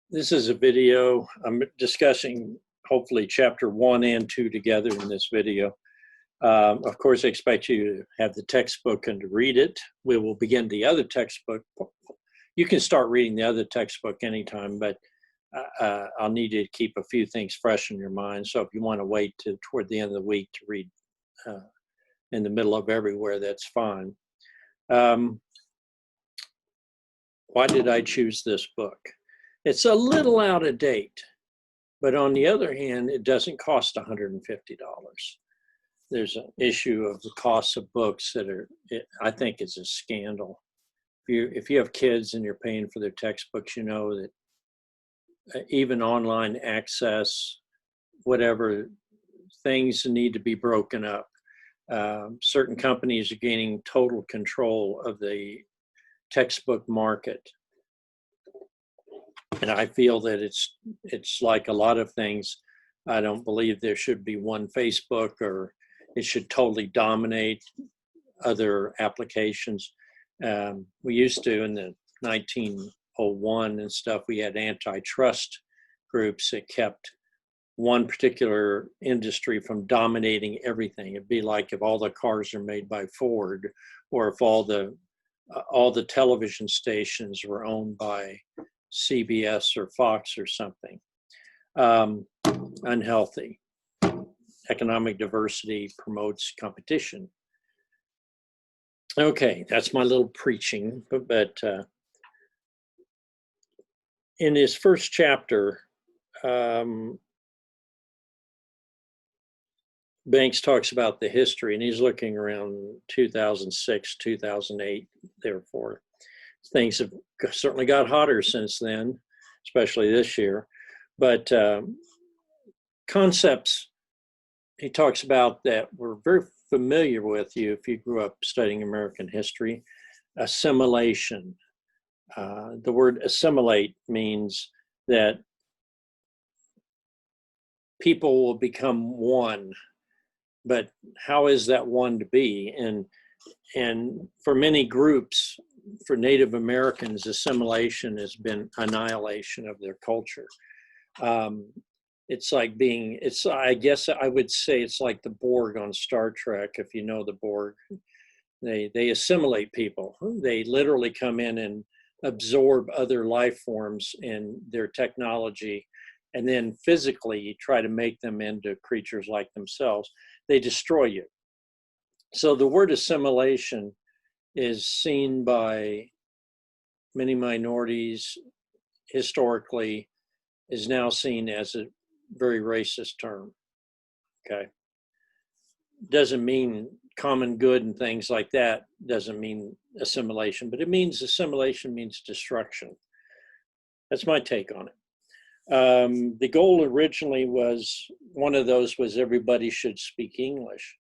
This is a video. I'm discussing hopefully chapter 1 and 2 together in this video. Of course, I expect you to have the textbook and to read it. We will begin the other textbook. You can start reading the other textbook anytime, but I'll need you to keep a few things fresh in your mind. So if you want to wait toward the end of the week to read in the middle of everywhere, that's fine. Why did I choose this book? It's a little out of date, but on the other hand, it doesn't cost $150. There's an issue of the cost of books that I think is a scandal. If you have kids and you're paying for their textbooks, you know that even online access, whatever, things need to be broken up. Certain companies are gaining total control of the textbook market. And I feel that it's like a lot of things. I don't believe there should be one Facebook or it should totally dominate other applications. We used to, in the 1901 and stuff, we had antitrust groups that kept one particular industry from dominating everything. It'd be like if all the cars are made by Ford, or if all the television stations were owned by CBS or Fox or something. Unhealthy. Economic diversity promotes competition. Okay, that's my little preaching, but in his first chapter, Banks talks about the history, and he's looking around 2006, 2008, therefore. Things have certainly got hotter since then, especially this year. But concepts he talks about that we're very familiar with if you grew up studying American history. Assimilation. The word assimilate means that people will become one. But how is that one to be? And for many groups, for Native Americans, assimilation has been annihilation of their culture. It's like I guess I would say it's like the Borg on Star Trek, if you know the Borg. They assimilate people. They literally come in and absorb other life forms in their technology, and then physically try to make them into creatures like themselves. They destroy you. So the word assimilation is seen by many minorities historically, is now seen as a very racist term. Okay. Doesn't mean common good and things like that, doesn't mean assimilation, but it means assimilation means destruction. That's my take on it. The goal originally was, one of those was everybody should speak English.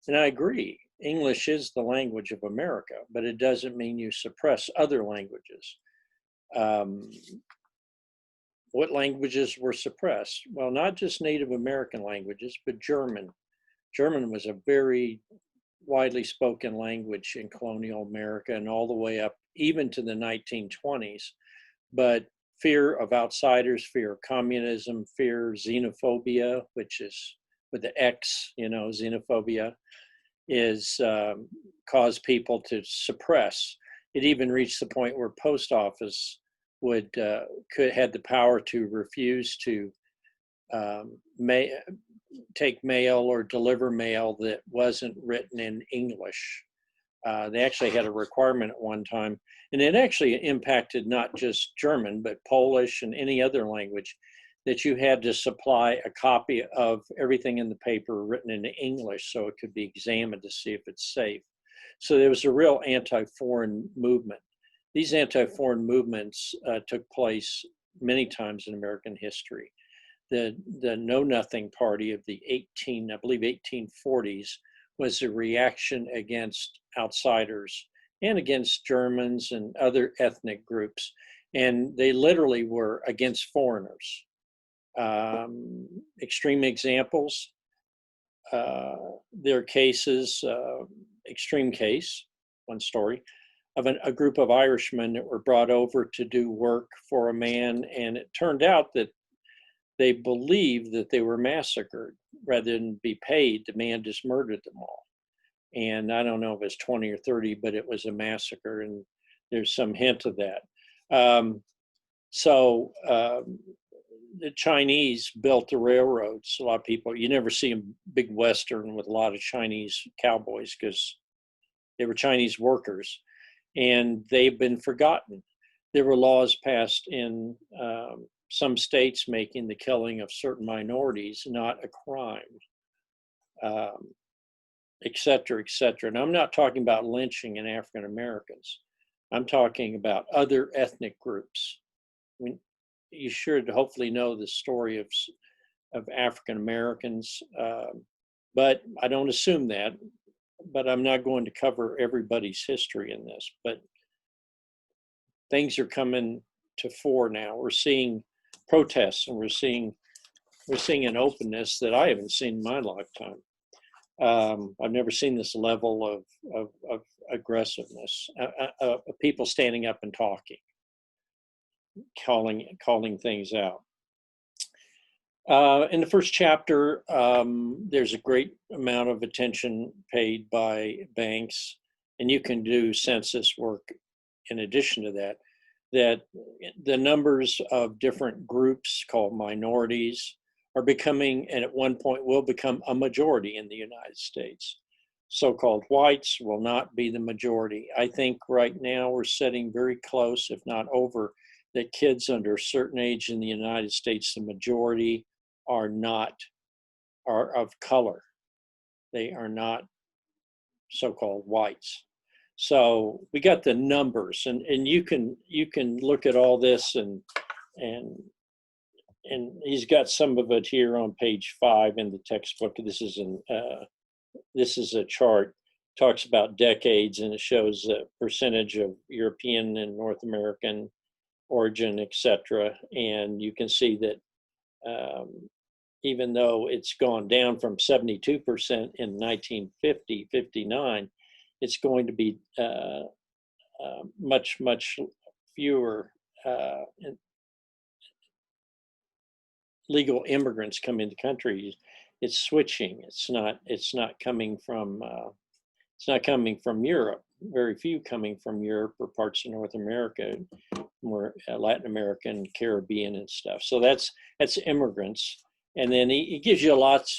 And I agree, English is the language of America, but it doesn't mean you suppress other languages. What languages were suppressed? Well, not just Native American languages, but German. German was a very widely spoken language in colonial America and all the way up even to the 1920s. But fear of outsiders, fear of communism, fear of xenophobia, which is with the X, xenophobia, is caused people to suppress. It even reached the point where post office had the power to refuse to take mail or deliver mail that wasn't written in English. They actually had a requirement at one time, and it actually impacted not just German, but Polish and any other language, that you had to supply a copy of everything in the paper written in English so it could be examined to see if it's safe. So there was a real anti-foreign movement. These anti-foreign movements took place many times in American history. The Know Nothing Party of the 1840s was a reaction against outsiders and against Germans and other ethnic groups. And they literally were against foreigners. Extreme examples, there are cases, extreme case, one story, a group of Irishmen that were brought over to do work for a man, and it turned out that they believed that they were massacred rather than be paid. The man just murdered them all. And I don't know if it's 20 or 30, but it was a massacre, and there's some hint of that. The Chinese built the railroads. A lot of people, you never see a big Western with a lot of Chinese cowboys because they were Chinese workers, and they've been forgotten. There were laws passed in some states making the killing of certain minorities not a crime, et cetera, et cetera. And I'm not talking about lynching in African Americans. I'm talking about other ethnic groups. I mean, you should hopefully know the story of African Americans, but I don't assume that. But I'm not going to cover everybody's history in this. But things are coming to fore now. We're seeing protests, and we're seeing an openness that I haven't seen in my lifetime. I've never seen this level of aggressiveness, people standing up and talking, calling things out. In the first chapter, there's a great amount of attention paid by banks, and you can do census work in addition to that, that the numbers of different groups called minorities are becoming, and at one point will become, a majority in the United States. So-called whites will not be the majority. I think right now we're sitting very close, if not over, that kids under a certain age in the United States, the majority are of color. They are not so-called whites. So we got the numbers, and you can look at all this, and he's got some of it here on page 5 in the textbook. This is a chart, talks about decades, and it shows the percentage of European and North American origin, etc. And you can see that even though it's gone down from 72% in 1950, 59, it's going to be much, much fewer legal immigrants come into countries. It's switching. It's not coming from Europe. Very few coming from Europe or parts of North America, more Latin American, Caribbean, and stuff. So that's immigrants. And then he gives you lots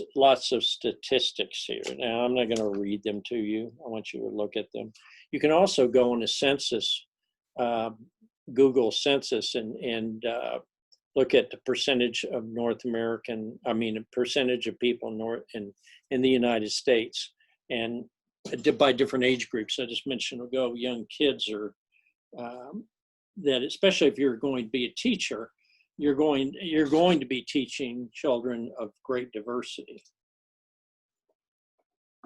of statistics here. Now, I'm not going to read them to you. I want you to look at them. You can also go on a census, Google census, and look at the percentage of percentage of people in the United States, and by different age groups. I just mentioned ago, young kids are, that especially if you're going to be a teacher, you're going to be teaching children of great diversity.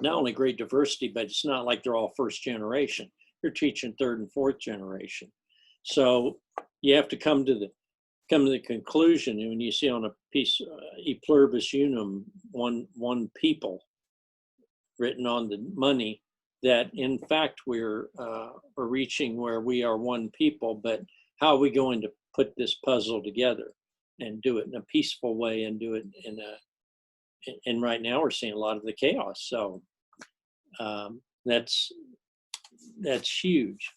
Not only great diversity, but it's not like they're all first generation. You're teaching third and fourth generation. So you have to come to the conclusion, and when you see on a piece, e pluribus unum, one people, written on the money, that in fact we're reaching where we are one people, but how are we going to put this puzzle together and do it in a peaceful way, and do it and right now we're seeing a lot of the chaos. So that's huge.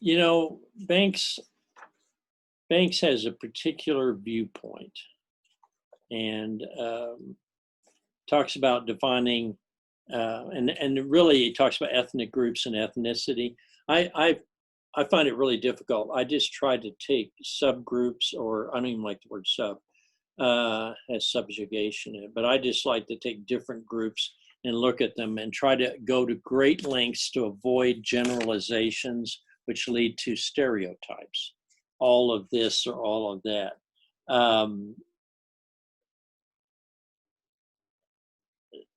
You know, banks has a particular viewpoint, and talks about defining, and really it talks about ethnic groups and ethnicity. I find it really difficult. I just try to take subgroups, or I don't even like the word sub, has subjugation in it, but I just like to take different groups and look at them and try to go to great lengths to avoid generalizations which lead to stereotypes. All of this or all of that.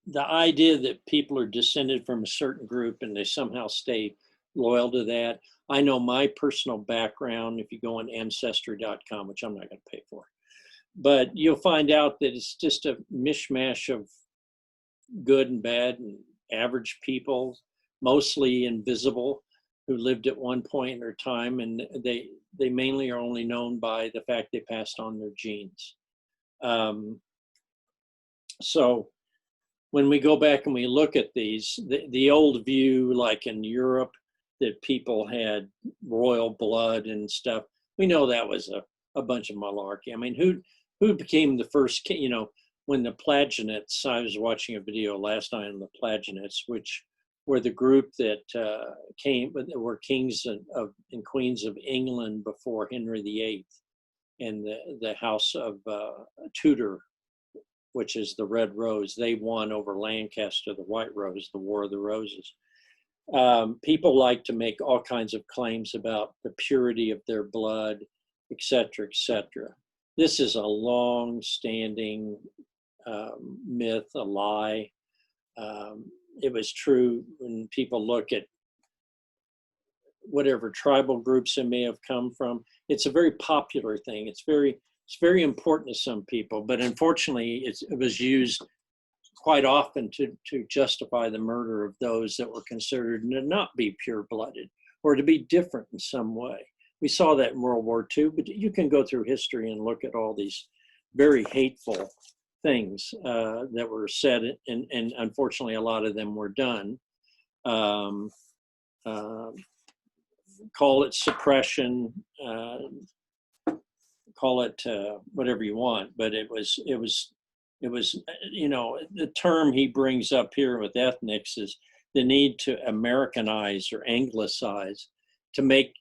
The idea that people are descended from a certain group and they somehow stay loyal to that. I know my personal background, if you go on ancestry.com, which I'm not going to pay for, but you'll find out that it's just a mishmash of good and bad and average people, mostly invisible, who lived at one point in their time, and they mainly are only known by the fact they passed on their genes. So when we go back and we look at these, the old view, like in Europe, that people had royal blood and stuff, we know that was a bunch of malarkey. I mean, who became the first king? You know, when the Plantagenets, I was watching a video last night on the Plantagenets, which were the group that were kings and queens of England before Henry VIII, and the House of Tudor, which is the Red Rose. They won over Lancaster, the White Rose, the War of the Roses. People like to make all kinds of claims about the purity of their blood, et cetera, et cetera. This is a long-standing myth, a lie. It was true when people look at whatever tribal groups it may have come from. It's a very popular thing. It's very important to some people, but unfortunately it was used quite often to justify the murder of those that were considered to not be pure-blooded or to be different in some way. We saw that in World War II, but you can go through history and look at all these very hateful things that were said, and unfortunately a lot of them were done. Call it suppression, call it whatever you want, but it was, you know, the term he brings up here with ethnics is the need to Americanize or Anglicize, to make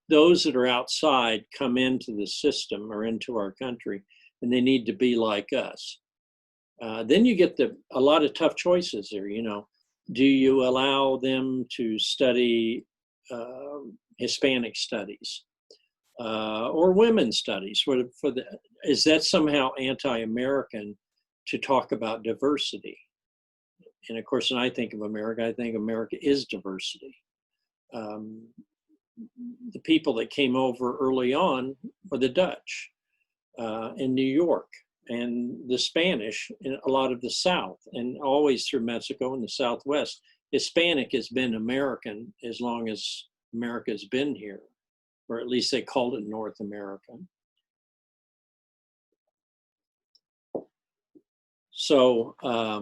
those that are outside come into the system or into our country, and they need to be like us. Then you get a lot of tough choices there. You know, do you allow them to study Hispanic studies or women's studies? Is that somehow anti-American to talk about diversity? And of course, when I think of America, I think America is diversity. The people that came over early on were the Dutch in New York, and the Spanish in a lot of the South, and always through Mexico and the Southwest. Hispanic has been American as long as America's been here, or at least they called it North America. So I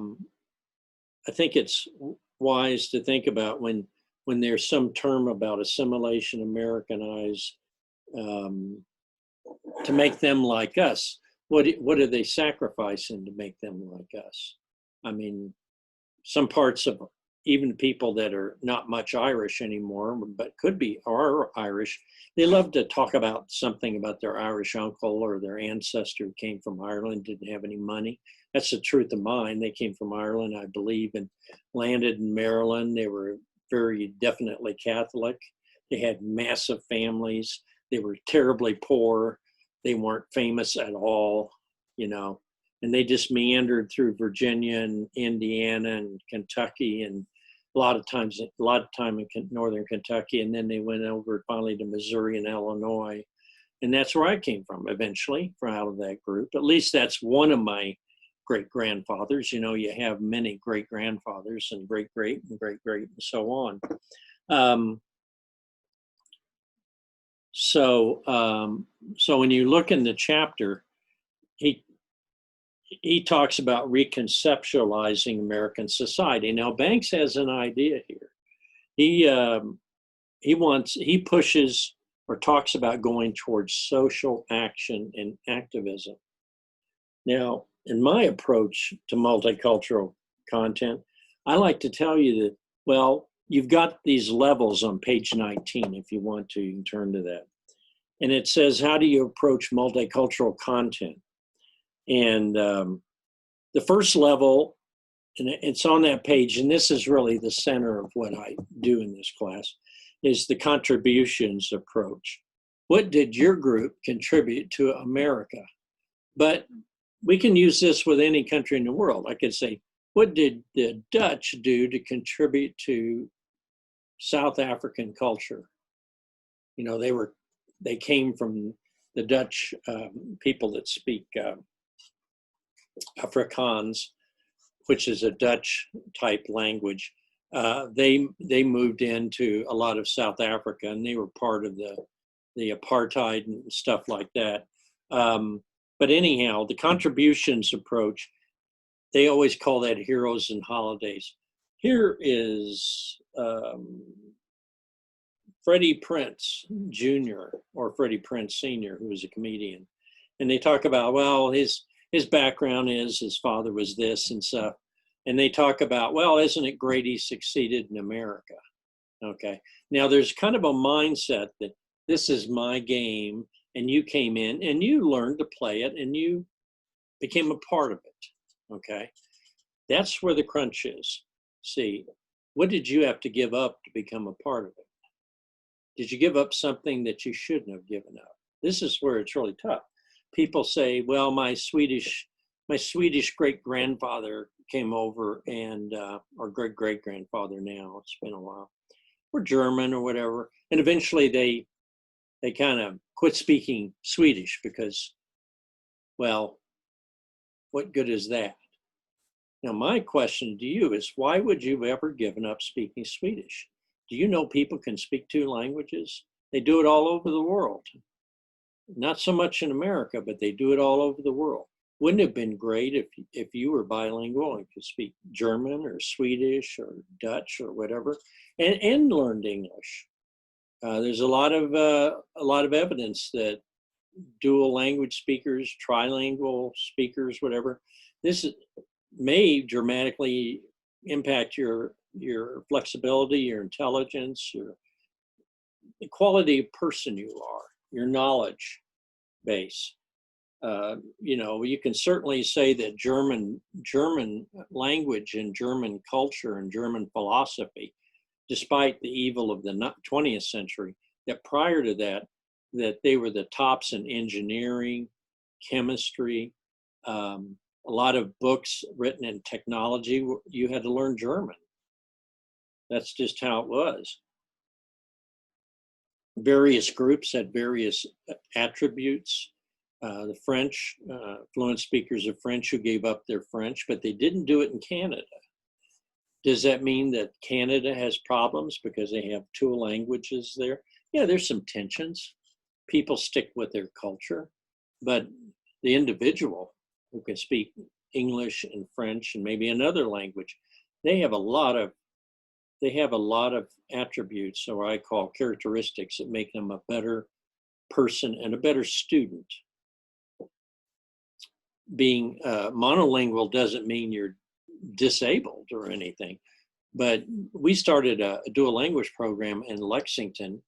think it's wise to think about when there's some term about assimilation, Americanize, to make them like us. What are they sacrificing to make them like us? I mean, some parts of even people that are not much Irish anymore, but are Irish, they love to talk about something about their Irish uncle or their ancestor who came from Ireland, didn't have any money. That's the truth of mine. They came from Ireland, I believe, and landed in Maryland. They were very definitely Catholic. They had massive families. They were terribly poor. They weren't famous at all, you know, and they just meandered through Virginia and Indiana and Kentucky, and a lot of time in northern Kentucky, and then they went over finally to Missouri and Illinois, and that's where I came from eventually, from out of that group. At least that's one of my great-grandfathers. You know, you have many great-grandfathers and great-great and great-great and so on. So when you look in the chapter, he talks about reconceptualizing American society. Now, Banks has an idea here. He pushes or talks about going towards social action and activism. Now, in my approach to multicultural content, I like to tell you that, well, you've got these levels on page 19. If you want to, you can turn to that. And it says, how do you approach multicultural content? And the first level, and it's on that page, and this is really the center of what I do in this class, is the contributions approach. What did your group contribute to America? But we can use this with any country in the world. I could say, what did the Dutch do to contribute to South African culture? You know, they came from the Dutch people that speak Afrikaans, which is a Dutch type language. They moved into a lot of South Africa, and they were part of the apartheid and stuff like that. But anyhow, the contributions approach, they always call that heroes and holidays. Here is Freddie Prinze Jr. or Freddie Prinze Sr., who was a comedian. And they talk about, well, his background is his father was this and stuff. And they talk about, well, isn't it great he succeeded in America? Okay. Now there's kind of a mindset that this is my game, and you came in and you learned to play it and you became a part of it. Okay. That's where the crunch is. See, what did you have to give up to become a part of it? Did you give up something that you shouldn't have given up? This is where it's really tough. People say, well, my Swedish great-grandfather came over and, or great-great-grandfather now, it's been a while, or German or whatever. And eventually they kind of quit speaking Swedish because, well, what good is that? Now, my question to you is, why would you have ever given up speaking Swedish? Do you know people can speak 2 languages? They do it all over the world. Not so much in America, but they do it all over the world. Wouldn't it have been great if you were bilingual and could speak German or Swedish or Dutch or whatever, and learned English? There's a lot of evidence that dual language speakers, trilingual speakers, whatever, this may dramatically impact your flexibility, your intelligence, the quality of person you are, your knowledge base. You can certainly say that German language and German culture and German philosophy, despite the evil of the 20th century, that prior to that they were the tops in engineering, chemistry, a lot of books written in technology, you had to learn German. That's just how it was. Various groups had various attributes. The French, fluent speakers of French who gave up their French, but they didn't do it in Canada. Does that mean that Canada has problems because they have 2 languages there? Yeah, there's some tensions. People stick with their culture, but the individual who can speak English and French and maybe another language, they have a lot of attributes, or I call characteristics, that make them a better person and a better student. Being monolingual doesn't mean you're disabled or anything, but we started a dual language program in Lexington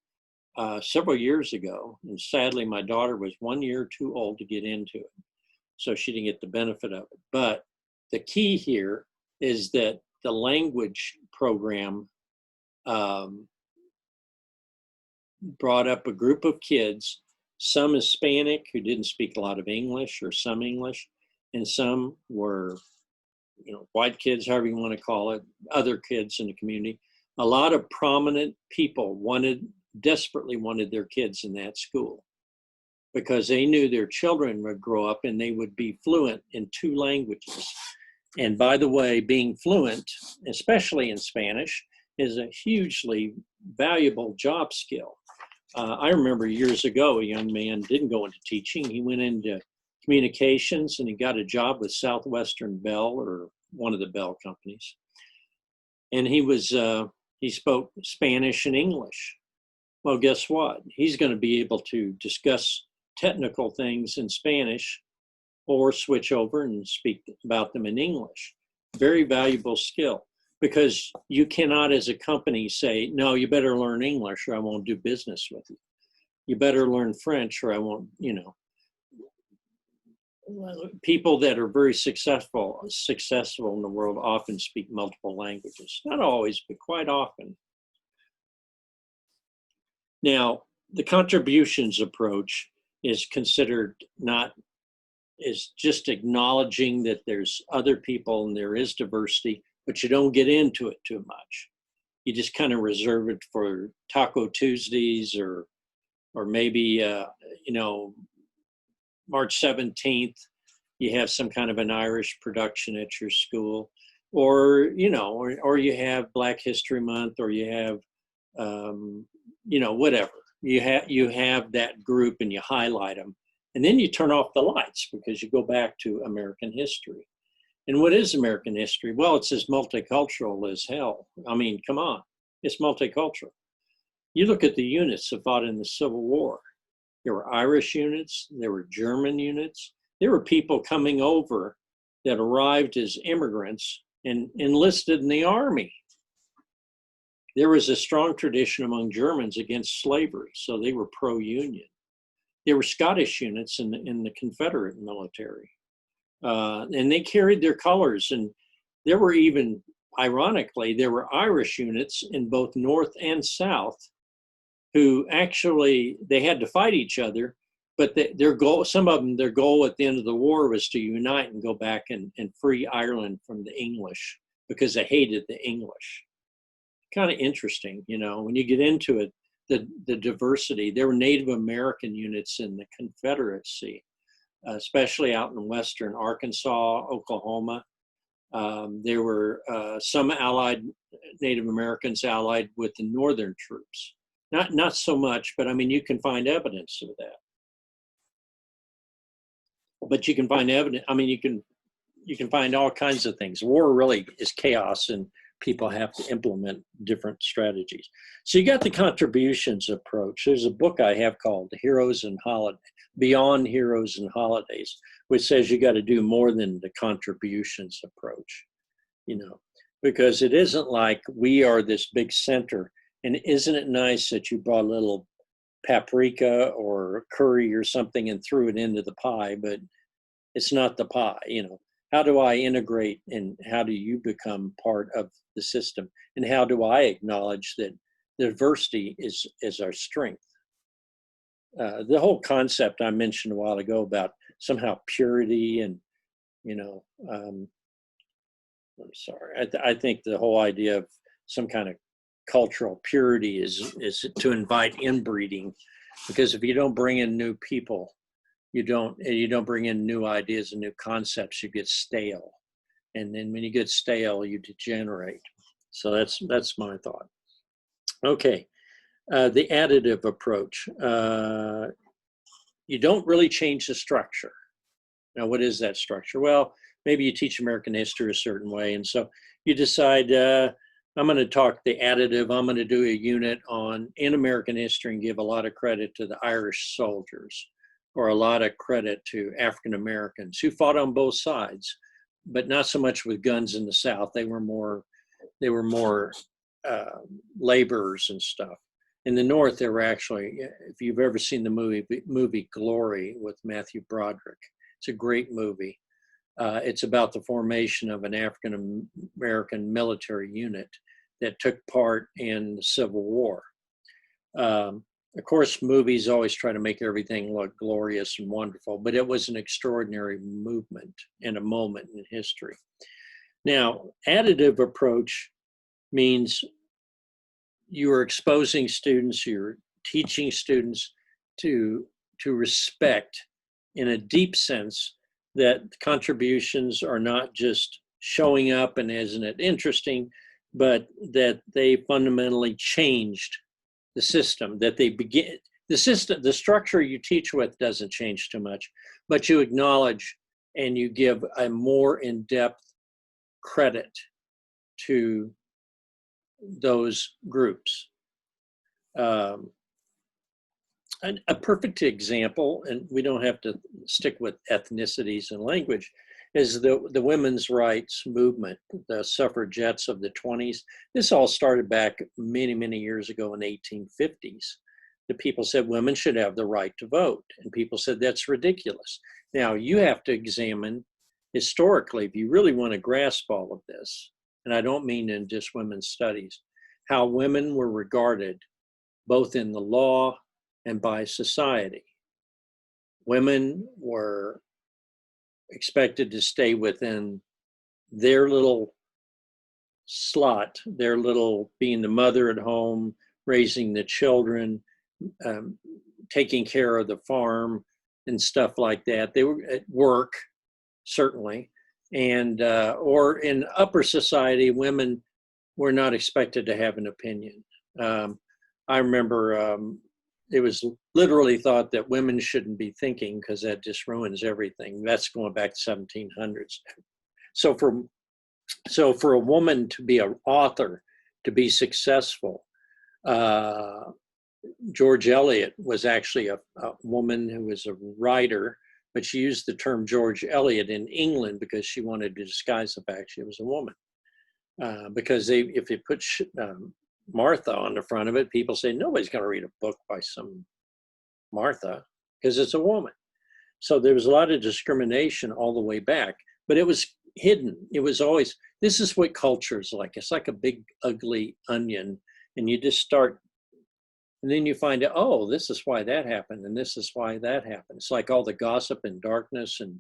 several years ago, and sadly my daughter was 1 year too old to get into it, so she didn't get the benefit of it. But the key here is that the language program brought up a group of kids, some Hispanic who didn't speak a lot of English or some English, and some were, white kids, however you want to call it, other kids in the community. A lot of prominent people desperately wanted their kids in that school because they knew their children would grow up and they would be fluent in 2 languages. And by the way, being fluent, especially in Spanish, is a hugely valuable job skill. I remember years ago, a young man didn't go into teaching. He went into communications and he got a job with Southwestern Bell, or one of the Bell companies. And he spoke Spanish and English. Well, guess what? He's going to be able to discuss technical things in Spanish or switch over and speak about them in English. Very valuable skill, because you cannot as a company say, no, you better learn English or I won't do business with you. You better learn French or I won't, People that are very successful in the world often speak multiple languages. Not always, but quite often. Now, the contributions approach is considered is just acknowledging that there's other people and there is diversity, but you don't get into it too much. You just kind of reserve it for Taco Tuesdays or maybe, March 17th, you have some kind of an Irish production at your school. or or you have Black History Month, or you have whatever. You have that group and you highlight them, and then you turn off the lights because you go back to American history. And what is American history? Well, it's as multicultural as hell. I mean, come on, it's multicultural. You look at the units that fought in the Civil War. There were Irish units, there were German units, there were people coming over that arrived as immigrants and enlisted in the army. There was a strong tradition among Germans against slavery, so they were pro-union. There were Scottish units in the Confederate military, and they carried their colors. And there were even, ironically, there were Irish units in both North and South who actually, they had to fight each other, but their goal, some of them, their goal at the end of the war was to unite and go back and free Ireland from the English, because they hated the English. Kind of interesting, when you get into it, the diversity. There were Native American units in the Confederacy, especially out in western Arkansas, Oklahoma. There were some allied Native Americans allied with the northern troops. Not so much, but I mean, you can find evidence of that. But you can find evidence. I mean, you can find all kinds of things. War really is chaos, and people have to implement different strategies. So you got the contributions approach. There's a book I have called Heroes and Holidays, Beyond Heroes and Holidays, which says you got to do more than the contributions approach, because it isn't like we are this big center. And isn't it nice that you brought a little paprika or curry or something and threw it into the pie, but it's not the pie, How do I integrate, and how do you become part of the system? And how do I acknowledge that diversity is our strength? The whole concept I mentioned a while ago about somehow purity and, I'm sorry, I think the whole idea of some kind of cultural purity is to invite inbreeding, because if you don't bring in new people, you don't bring in new ideas and new concepts, you get stale. And then when you get stale, you degenerate. So that's my thought. Okay, the additive approach. You don't really change the structure. Now, what is that structure? Well, maybe you teach American history a certain way, and so you decide, I'm going to talk the additive. I'm going to do a unit in American history and give a lot of credit to the Irish soldiers, or a lot of credit to African Americans who fought on both sides, but not so much with guns in the South. They were more laborers and stuff. In the North, there were actually, if you've ever seen the movie Glory with Matthew Broderick, it's a great movie. It's about the formation of an African American military unit that took part in the Civil War. Of course, movies always try to make everything look glorious and wonderful, but it was an extraordinary movement and a moment in history. Now, additive approach means you are exposing students, you're teaching students to respect, in a deep sense, that contributions are not just showing up and isn't it interesting, but that they fundamentally changed the system, that they begin, the structure you teach with doesn't change too much, but you acknowledge and you give a more in-depth credit to those groups. A perfect example, and we don't have to stick with ethnicities and language, is the women's rights movement, the suffragettes of the 20s. This all started back many, many years ago in the 1850s. The people said women should have the right to vote, and people said that's ridiculous. Now, you have to examine historically, if you really want to grasp all of this, and I don't mean in just women's studies, how women were regarded both in the law and by society. Women were expected to stay within their little slot, their little being the mother at home, raising the children, taking care of the farm and stuff like that. They were at work, certainly, And or in upper society, women were not expected to have an opinion. I remember it was literally thought that women shouldn't be thinking because that just ruins everything. That's going back to 1700s. So for a woman to be an author, to be successful, George Eliot was actually a woman who was a writer, but she used the term George Eliot in England because she wanted to disguise the fact she was a woman. Because if you put Martha on the front of it, people say nobody's going to read a book by some Martha because it's a woman. So there was a lot of discrimination all the way back, but it was hidden. It was always, this is what culture is like. It's like a big, ugly onion, and you just start, and then you find out, oh, this is why that happened, and this is why that happened. It's like all the gossip and darkness and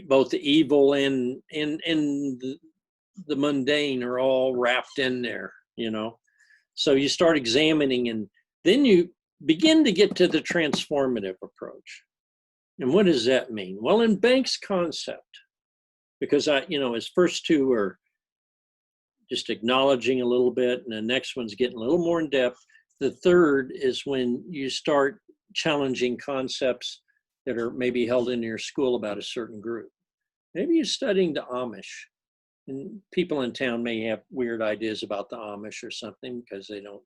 both the evil and the mundane are all wrapped in there, you know. So you start examining, and then you begin to get to the transformative approach. And what does that mean? Well, in Banks' concept, because his first two are just acknowledging a little bit, and the next one's getting a little more in depth. The third is when you start challenging concepts that are maybe held in your school about a certain group. Maybe you're studying the Amish, and people in town may have weird ideas about the Amish or something because they don't.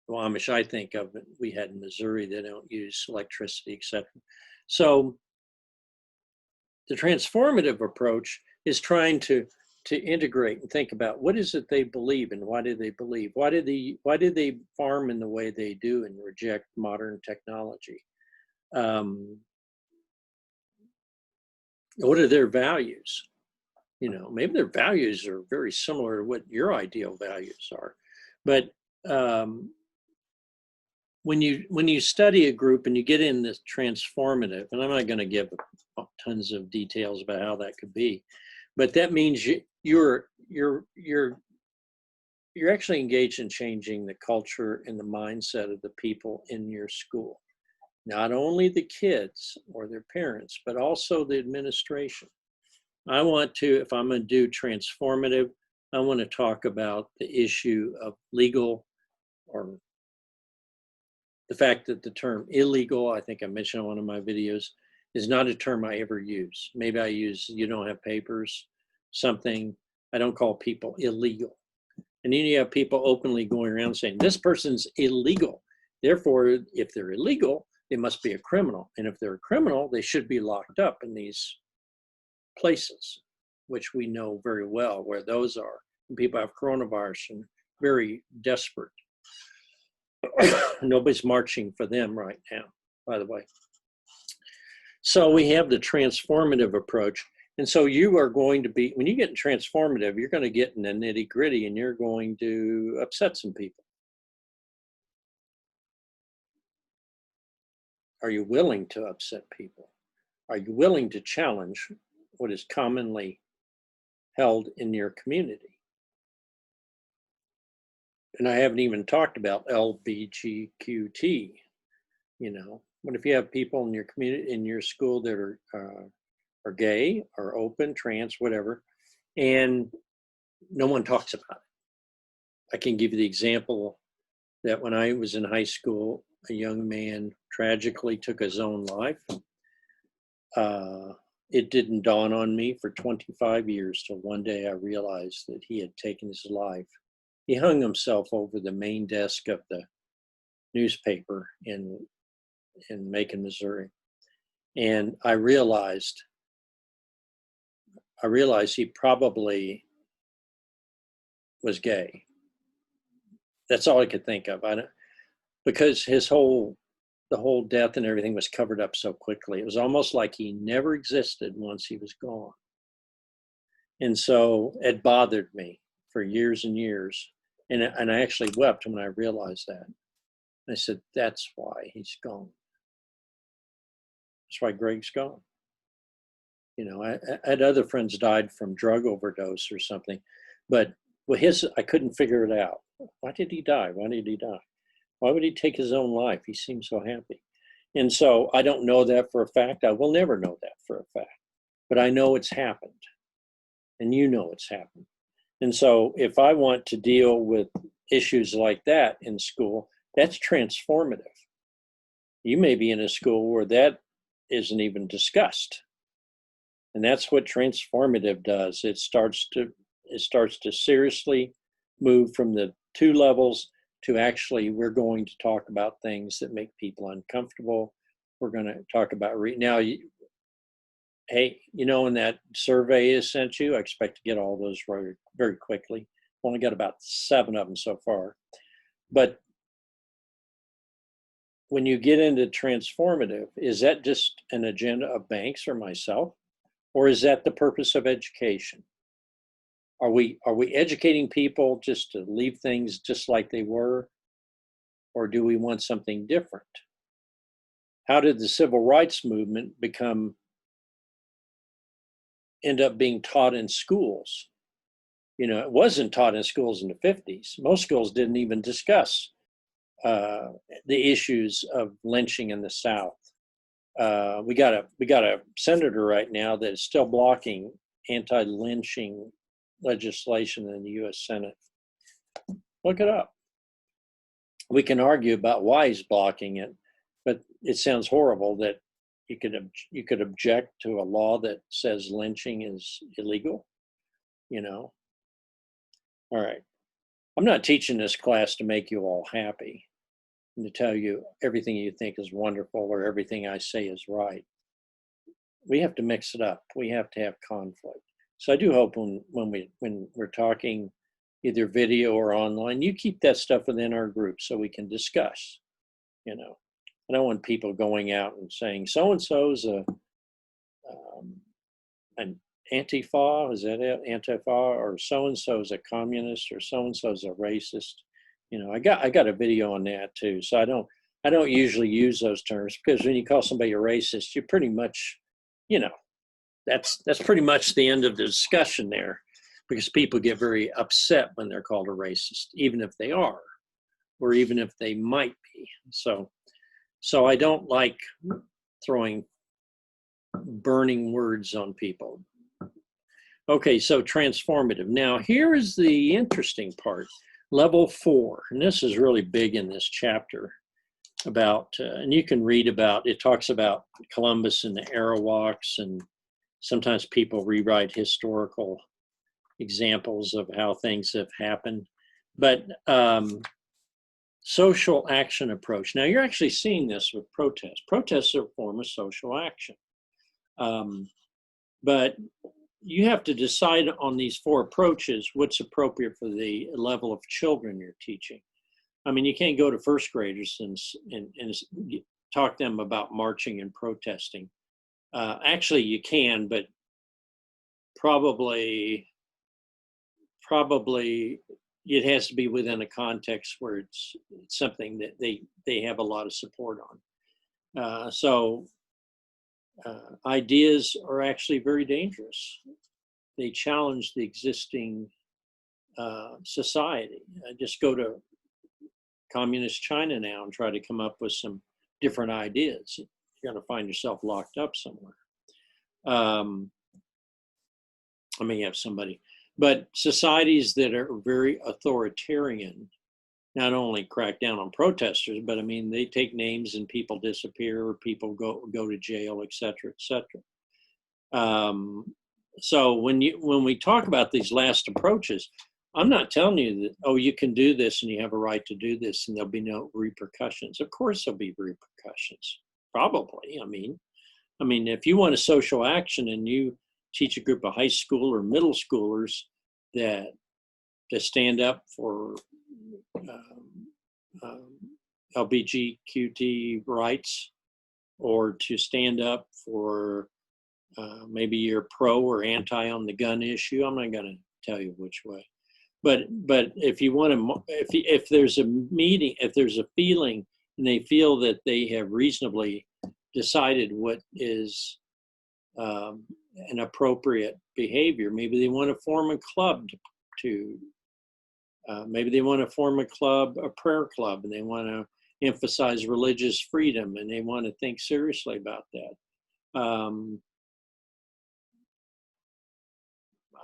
The Amish I think of, we had in Missouri, they don't use electricity, etc. So the transformative approach is trying to integrate and think about what is it they believe and why do they believe? Why do they farm in the way they do and reject modern technology? What are their values? You know, maybe their values are very similar to what your ideal values are. But when you study a group and you get in this transformative, and I'm not going to give tons of details about how that could be, but that means you're actually engaged in changing the culture and the mindset of the people in your school, not only the kids or their parents, but also the administration. I want to, if I'm going to do transformative, I want to talk about the issue of legal, or the fact that the term illegal, I think I mentioned in one of my videos, is not a term I ever use. Maybe I use you don't have papers, something. I don't call people illegal. And then you have people openly going around saying, this person's illegal. Therefore, if they're illegal, they must be a criminal. And if they're a criminal, they should be locked up in these places, which we know very well where those are. And people have coronavirus and very desperate. Nobody's marching for them right now, by the way. So we have the transformative approach. And so you are going to be, when you get transformative, you're going to get in the nitty gritty and you're going to upset some people. Are you willing to upset people? Are you willing to challenge what is commonly held in your community? And I haven't even talked about LGBTQ. You know, what if you have people in your community, in your school that are gay or open, trans, whatever, and no one talks about it? I can give you the example that when I was in high school, a young man tragically took his own life. It didn't dawn on me for 25 years till one day I realized that he had taken his life. He hung himself over the main desk of the newspaper in Macon, Missouri. And I realized he probably was gay. That's all I could think of. Because the whole death and everything was covered up so quickly. It was almost like he never existed once he was gone. And so it bothered me for years and years. And I actually wept when I realized that. I said, that's why he's gone. That's why Greg's gone. You know, I had other friends died from drug overdose or something, but I couldn't figure it out. Why did he die? Why did he die? Why would he take his own life? He seemed so happy. And so I don't know that for a fact. I will never know that for a fact. but I know it's happened, and you know it's happened. And so if I want to deal with issues like that in school, that's transformative. You may be in a school where that isn't even discussed. And that's what transformative does. It starts to seriously move from the two levels to actually, we're going to talk about things that make people uncomfortable. We're going to talk about now. Hey, in that survey I sent you, I expect to get all those very, very quickly. Only got about 7 of them so far. But when you get into transformative, is that just an agenda of banks or myself? Or is that the purpose of education? Are we educating people just to leave things just like they were? Or do we want something different? How did the civil rights movement end up being taught in schools? It wasn't taught in schools in the 50s. Most schools didn't even discuss the issues of lynching in the South. We got a senator right now that is still blocking anti-lynching legislation in the U.S. Senate. Look it up. We can argue about why he's blocking it, but it sounds horrible that you could object to a law that says lynching is illegal. All right. I'm not teaching this class to make you all happy and to tell you everything you think is wonderful or everything I say is right. We have to mix it up. We have to have conflict. So I do hope when we're talking either video or online, you keep that stuff within our group so we can discuss. I don't want people going out and saying so-and-so's an Antifa, is that it? Antifa, or so-and-so's a communist, or so-and-so's a racist. I got a video on that too. So I don't usually use those terms, because when you call somebody a racist, you pretty much, that's pretty much the end of the discussion there, because people get very upset when they're called a racist, even if they are, or even if they might be. So I don't like throwing burning words on people. Okay, so transformative. Now, here is the interesting part. Level 4, and this is really big in this chapter about, and you can read about, it talks about Columbus and the Arawaks, and sometimes people rewrite historical examples of how things have happened. But social action approach. Now, you're actually seeing this with protests. Protests are a form of social action. But you have to decide on these 4 approaches what's appropriate for the level of children you're teaching. I mean, you can't go to first graders and talk to them about marching and protesting. Actually, you can, but probably it has to be within a context where it's something that they have a lot of support on. Ideas are actually very dangerous. They challenge the existing society. Just go to communist China now and try to come up with some different ideas. You're going to find yourself locked up somewhere. I may have somebody. But societies that are very authoritarian not only crack down on protesters, but I mean, they take names and people disappear, or people go to jail, et cetera, et cetera. So when we talk about these last approaches, I'm not telling you that, oh, you can do this and you have a right to do this and there'll be no repercussions. Of course there'll be repercussions, probably. I mean, if you want a social action and you teach a group of high school or middle schoolers that to stand up for LGBTQT rights, or to stand up for maybe you're pro or anti on the gun issue. I'm not going to tell you which way, but if you want to, if there's a meeting, if there's a feeling, and they feel that they have reasonably decided what is an appropriate behavior, maybe they want to form a club maybe they want to form a prayer club, and they want to emphasize religious freedom, and they want to think seriously about that.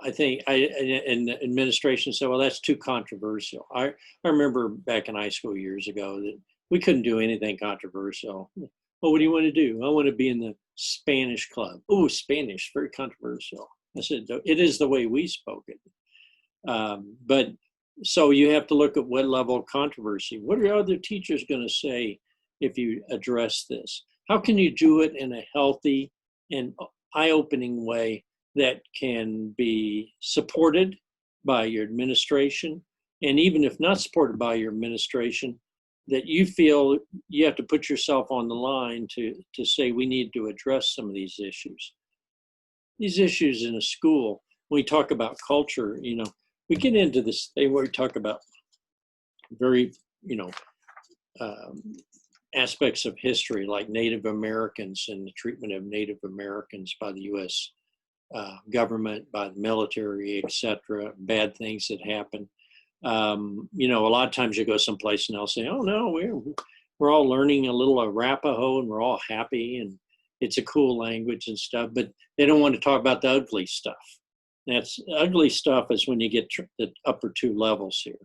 I think in administration said, well, that's too controversial. I remember back in high school years ago that we couldn't do anything controversial. Well, what do you want to do? I want to be in the Spanish club. Oh, Spanish, very controversial. I said, it is the way we spoke it. But so you have to look at what level of controversy. What are other teachers going to say if you address this? How can you do it in a healthy and eye-opening way that can be supported by your administration? And even if not supported by your administration, that you feel you have to put yourself on the line to say we need to address some of these issues. These issues in a school, when we talk about culture, you know, we get into this thing where we talk about very, you know, aspects of history like Native Americans and the treatment of Native Americans by the U.S. Government, by the military, etc. Bad things that happen. You know, a lot of times you go someplace and they'll say, "Oh no, we're all learning a little Arapaho and we're all happy and it's a cool language and stuff," but they don't want to talk about the ugly stuff. That's ugly stuff is when you get the upper two levels here.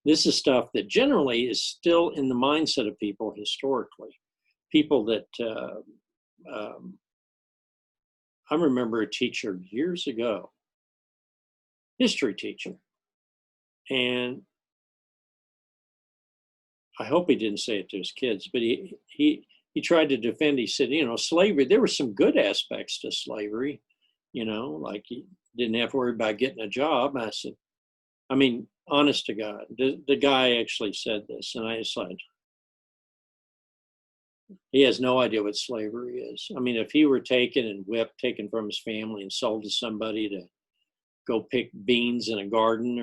This is stuff that generally is still in the mindset of people historically. People that I remember a teacher years ago, history teacher, and I hope he didn't say it to his kids, but he tried to defend. He said, you know, slavery, there were some good aspects to slavery, you know, like you didn't have to worry about getting a job. I said, I mean, honest to God, the guy actually said this, and I said, he has no idea what slavery is. I mean, if he were taken and whipped, taken from his family and sold to somebody to go pick beans in a garden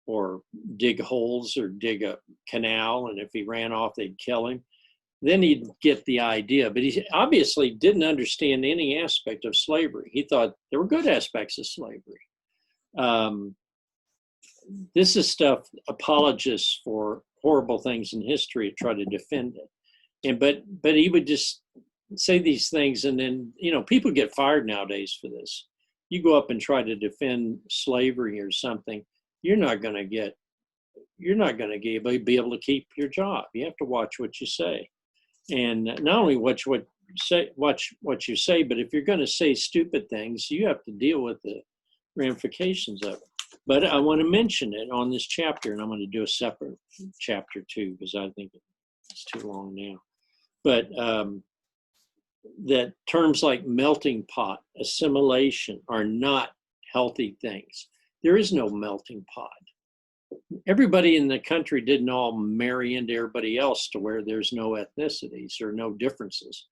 or dig holes or dig a canal, and if he ran off, they'd kill him, then he'd get the idea. But he obviously didn't understand any aspect of slavery. He thought there were good aspects of slavery. This is stuff apologists for horrible things in history try to defend it. And but he would just say these things, and then, you know, people get fired nowadays for this. You go up and try to defend slavery or something, you're not going to be able to keep your job. You have to watch what you say, and not only watch what you say, but if you're going to say stupid things, you have to deal with the ramifications of it. But I want to mention it on this chapter, and I'm going to do a separate chapter too, because I think it's too long now. But that terms like melting pot, assimilation are not healthy things. There is no melting pot. Everybody in the country didn't all marry into everybody else to where there's no ethnicities or no differences.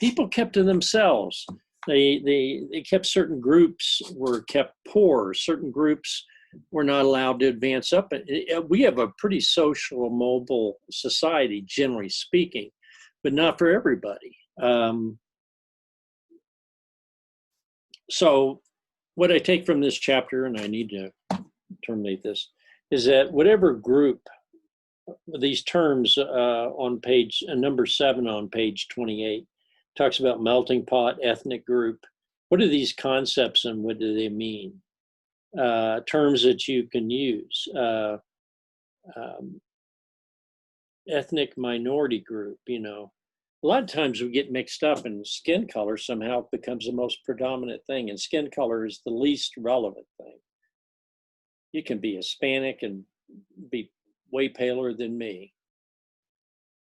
People kept to themselves. They kept certain groups were kept poor. Certain groups were not allowed to advance up. We have a pretty social, mobile society, generally speaking, but not for everybody. So what I take from this chapter, and I need to terminate this, is that whatever group, these terms on page number 7 on page 28, talks about melting pot, ethnic group. What are these concepts and what do they mean? Terms that you can use. Ethnic minority group, you know. A lot of times we get mixed up, and skin color somehow becomes the most predominant thing, and skin color is the least relevant thing. You can be Hispanic and be way paler than me.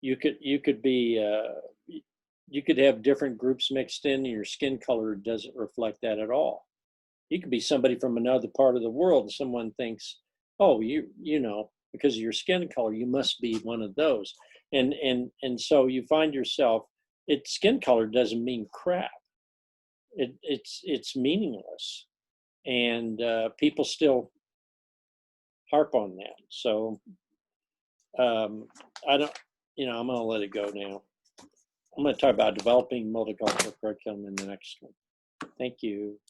You could be you could have different groups mixed in, and your skin color doesn't reflect that at all. You could be somebody from another part of the world, and someone thinks, oh, you know, because of your skin color, you must be one of those. And so you find yourself, skin color doesn't mean crap. It's meaningless. And people still harp on that. So I don't, you know, I'm going to let it go now. I'm going to talk about developing multicultural curriculum in the next one. Thank you.